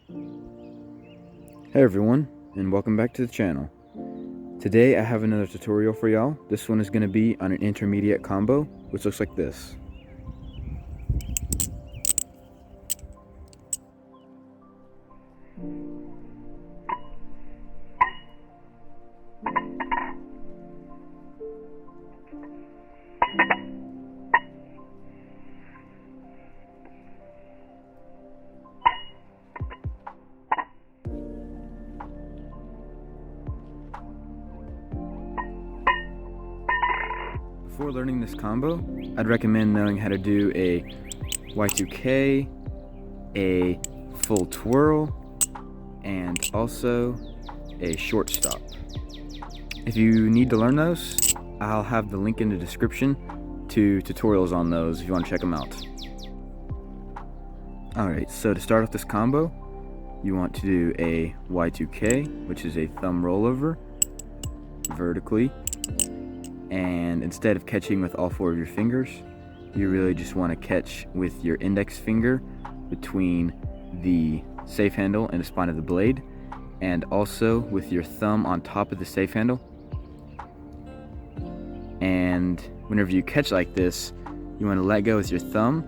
Hey everyone, and welcome back to the channel. Today I have another tutorial for y'all. This one is going to be on an intermediate combo, which looks like this. Before learning this combo, I'd recommend knowing how to do a Y2K, a full twirl, and also a short stop. If you need to learn those, I'll have the link in the description to tutorials on those if you want to check them out. Alright, so to start off this combo, you want to do a Y2K, which is a thumb rollover vertically. And instead of catching with all four of your fingers, you really just want to catch with your index finger between the safe handle and the spine of the blade, and also with your thumb on top of the safe handle. And whenever you catch like this, you want to let go with your thumb,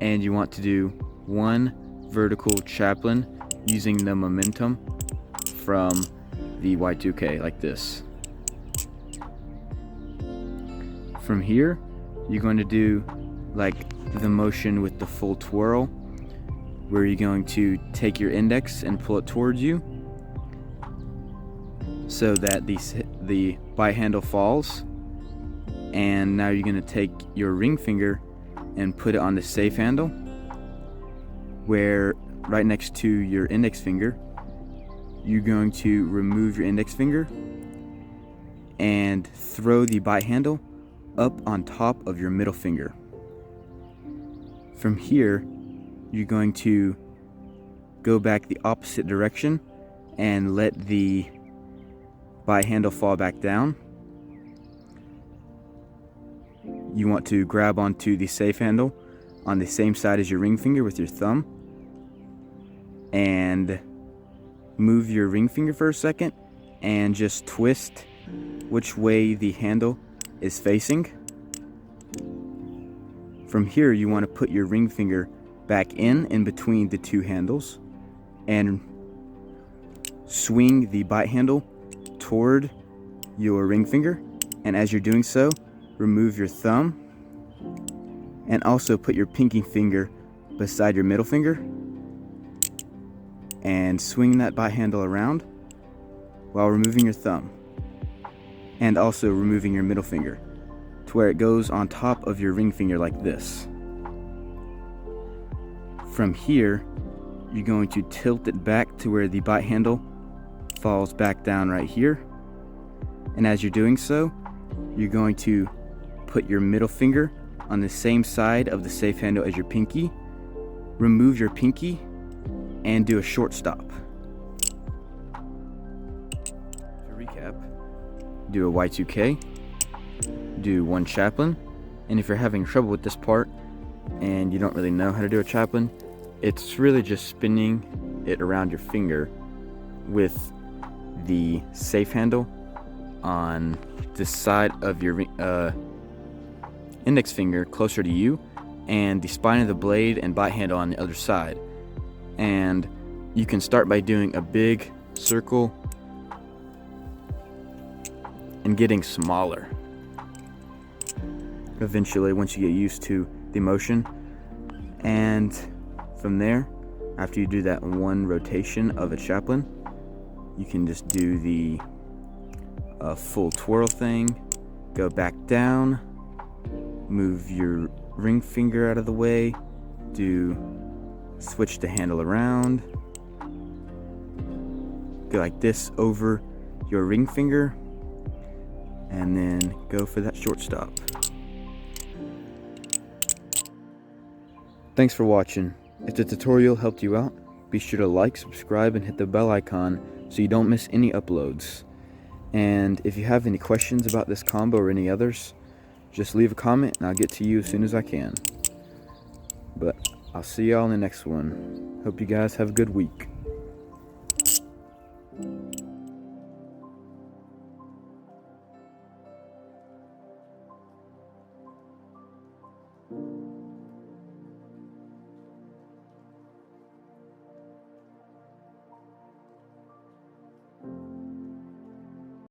and you want to do one vertical Chaplin using the momentum from the Y2K like this. From here, you're going to do like the motion with the full twirl, where you're going to take your index and pull it towards you so that the bite handle falls. And now you're going to take your ring finger and put it on the safe handle, where right next to your index finger, you're going to remove your index finger and throw the bite handle up on top of your middle finger. From here, you're going to go back the opposite direction and let the bite handle fall back down. You want to grab onto the safe handle on the same side as your ring finger with your thumb, and move your ring finger for a second and just twist which way the handle is facing. From here, you want to put your ring finger back in between the two handles and swing the bite handle toward your ring finger. And as you're doing so, remove your thumb and also put your pinky finger beside your middle finger and swing that bite handle around while removing your thumb, and also removing your middle finger to where it goes on top of your ring finger like this. From here, you're going to tilt it back to where the bite handle falls back down right here. And as you're doing so, you're going to put your middle finger on the same side of the safe handle as your pinky, remove your pinky, and do a short stop. To recap, do a Y2K, do one Chaplin, and if you're having trouble with this part and you don't really know how to do a Chaplin, it's really just spinning it around your finger with the safe handle on the side of your index finger closer to you, and the spine of the blade and bite handle on the other side. And you can start by doing a big circle and getting smaller eventually once you get used to the motion. And from there, after you do that one rotation of a Chaplin, you can just do the full twirl thing, go back down, move your ring finger out of the way, switch the handle around, go like this over your ring finger, and then go for that short stop. Thanks for watching. If the tutorial helped you out, be sure to like, subscribe, and hit the bell icon so you don't miss any uploads. And if you have any questions about this combo or any others, just leave a comment and I'll get to you as soon as I can. But I'll see y'all in the next one. Hope you guys have a good week.